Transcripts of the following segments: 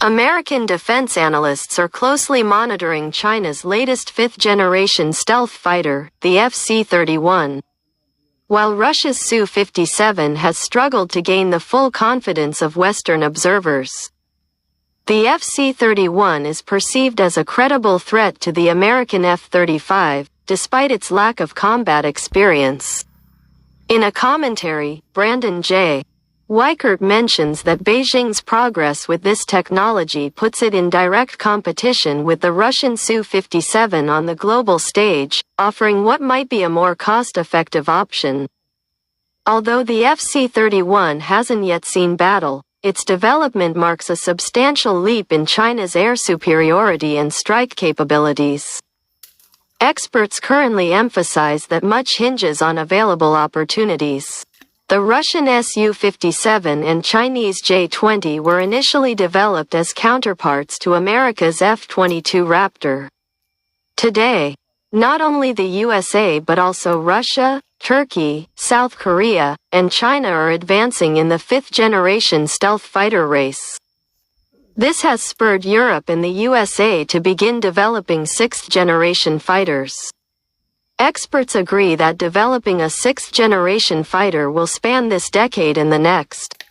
American defense analysts are closely monitoring China's latest fifth-generation stealth fighter, the FC-31. While Russia's Su-57 has struggled to gain the full confidence of Western observers. The FC-31 is perceived as a credible threat to the American F-35, despite its lack of combat experience. In a commentary, Brandon J. Weichert mentions that Beijing's progress with this technology puts it in direct competition with the Russian Su-57 on the global stage, offering what might be a more cost-effective option. Although the FC-31 hasn't yet seen battle, its development marks a substantial leap in China's air superiority and strike capabilities. Experts currently emphasize that much hinges on available opportunities. The Russian Su-57 and Chinese J-20 were initially developed as counterparts to America's F-22 Raptor. Today, not only the USA but also Russia, Turkey, South Korea, and China are advancing in the fifth-generation stealth fighter race. This has spurred Europe and the USA to begin developing sixth-generation fighters. Experts agree that developing a sixth-generation fighter will span this decade and the next.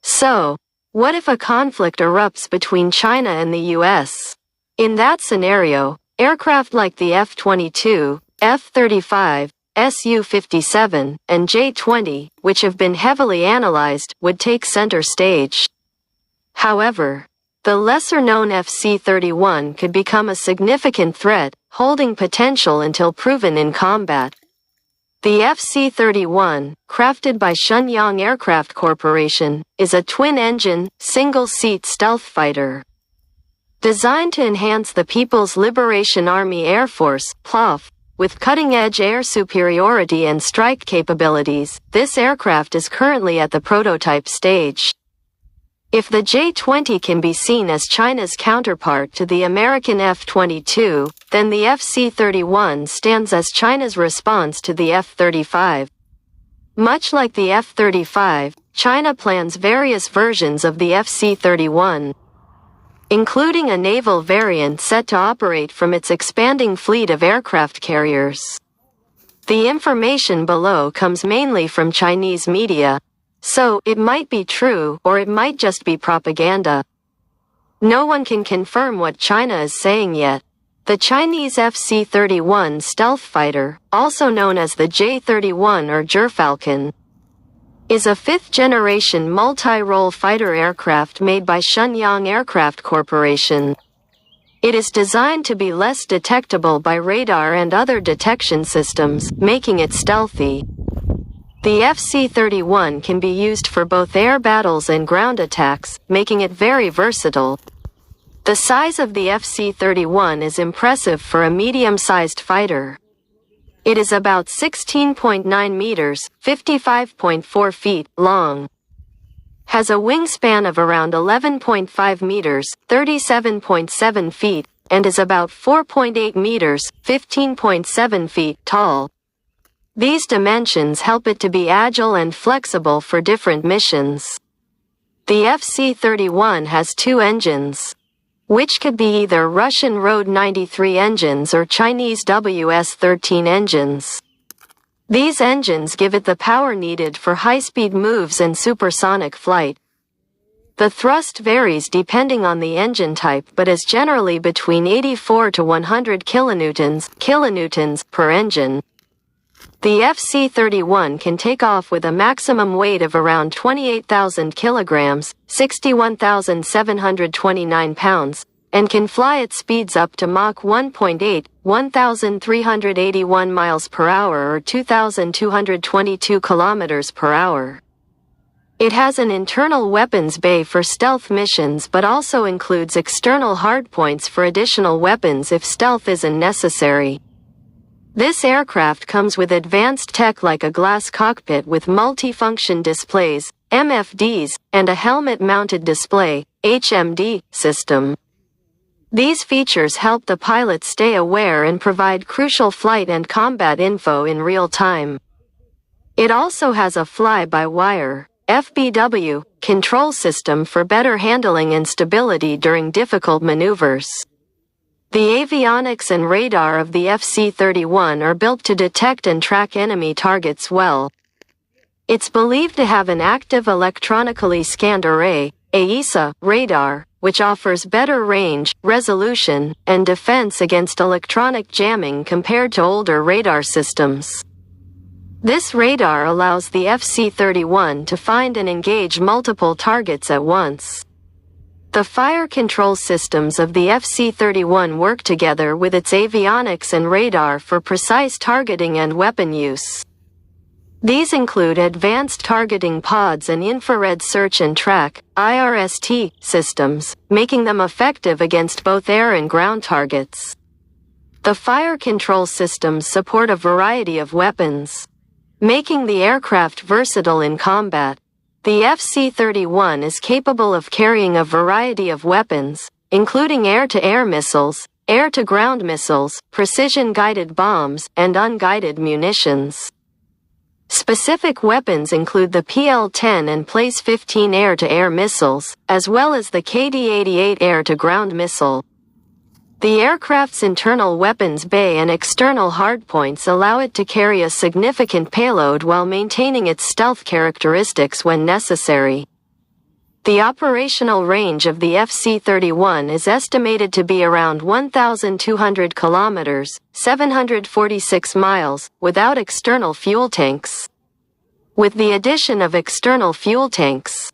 So, what if a conflict erupts between China and the US? In that scenario, aircraft like the F-22, F-35, Su-57, and J-20, which have been heavily analyzed, would take center stage. However, the lesser-known FC-31 could become a significant threat, holding potential until proven in combat. The FC-31, crafted by Shenyang Aircraft Corporation, is a twin-engine, single-seat stealth fighter. Designed to enhance the People's Liberation Army Air Force, PLAF, with cutting-edge air superiority and strike capabilities, this aircraft is currently at the prototype stage. If the J-20 can be seen as China's counterpart to the American F-22, then the FC-31 stands as China's response to the F-35. Much like the F-35, China plans various versions of the FC-31, including a naval variant set to operate from its expanding fleet of aircraft carriers. The information below comes mainly from Chinese media, so it might be true or it might just be propaganda. No one can confirm what China is saying yet. The Chinese FC-31 stealth fighter, also known as the J-31 or Gerfalcon, is a fifth-generation multi-role fighter aircraft made by Shenyang Aircraft Corporation. It is designed to be less detectable by radar and other detection systems, making it stealthy. The FC-31 can be used for both air battles and ground attacks, making it very versatile. The size of the FC-31 is impressive for a medium-sized fighter. It is about 16.9 meters, 55.4 feet, long. Has a wingspan of around 11.5 meters, 37.7 feet, and is about 4.8 meters, 15.7 feet, tall. These dimensions help it to be agile and flexible for different missions. The FC-31 has two engines, which could be either Russian Rod 93 engines or Chinese WS-13 engines. These engines give it the power needed for high-speed moves and supersonic flight. The thrust varies depending on the engine type but is generally between 84 to 100 kilonewtons per engine. The FC-31 can take off with a maximum weight of around 28,000 kilograms, 61,729 pounds, and can fly at speeds up to Mach 1.8, 1,381 miles per hour or 2,222 kilometers per hour. It has an internal weapons bay for stealth missions but also includes external hardpoints for additional weapons if stealth isn't necessary. This aircraft comes with advanced tech like a glass cockpit with multifunction displays, MFDs, and a helmet-mounted display, HMD, system. These features help the pilot stay aware and provide crucial flight and combat info in real time. It also has a fly-by-wire (FBW) control system for better handling and stability during difficult maneuvers. The avionics and radar of the FC-31 are built to detect and track enemy targets well. It's believed to have an active electronically scanned array, AESA, radar, which offers better range, resolution, and defense against electronic jamming compared to older radar systems. This radar allows the FC-31 to find and engage multiple targets at once. The fire control systems of the FC-31 work together with its avionics and radar for precise targeting and weapon use. These include advanced targeting pods and infrared search and track (IRST) systems, making them effective against both air and ground targets. The fire control systems support a variety of weapons, making the aircraft versatile in combat. The FC-31 is capable of carrying a variety of weapons, including air-to-air missiles, air-to-ground missiles, precision-guided bombs, and unguided munitions. Specific weapons include the PL-10 and PLACE-15 air-to-air missiles, as well as the KD-88 air-to-ground missile. The aircraft's internal weapons bay and external hardpoints allow it to carry a significant payload while maintaining its stealth characteristics when necessary. The operational range of the FC-31 is estimated to be around 1,200 kilometers, 746 miles, without external fuel tanks. With the addition of external fuel tanks,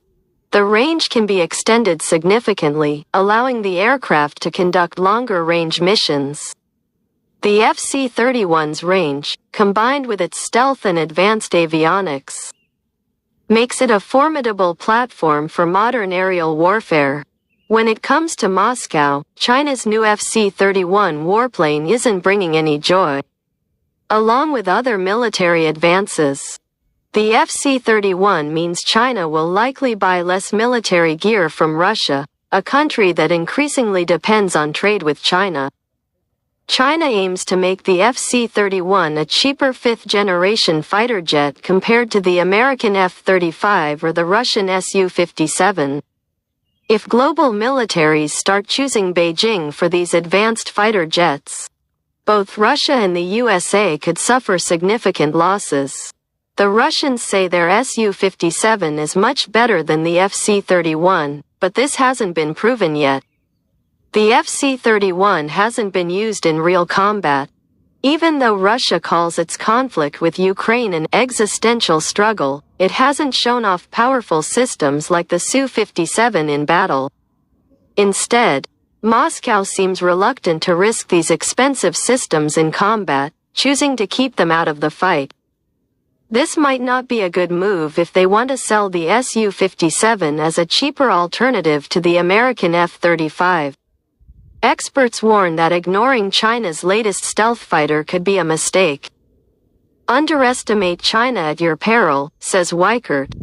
the range can be extended significantly, allowing the aircraft to conduct longer-range missions. The FC-31's range, combined with its stealth and advanced avionics, makes it a formidable platform for modern aerial warfare. When it comes to Moscow, China's new FC-31 warplane isn't bringing any joy. Along with other military advances, the FC-31 means China will likely buy less military gear from Russia, a country that increasingly depends on trade with China. China aims to make the FC-31 a cheaper fifth-generation fighter jet compared to the American F-35 or the Russian Su-57. If global militaries start choosing Beijing for these advanced fighter jets, both Russia and the USA could suffer significant losses. The Russians say their Su-57 is much better than the FC-31, but this hasn't been proven yet. The FC-31 hasn't been used in real combat. Even though Russia calls its conflict with Ukraine an existential struggle, it hasn't shown off powerful systems like the Su-57 in battle. Instead, Moscow seems reluctant to risk these expensive systems in combat, choosing to keep them out of the fight. This might not be a good move if they want to sell the Su-57 as a cheaper alternative to the American F-35. Experts warn that ignoring China's latest stealth fighter could be a mistake. Underestimate China at your peril, says Weichert.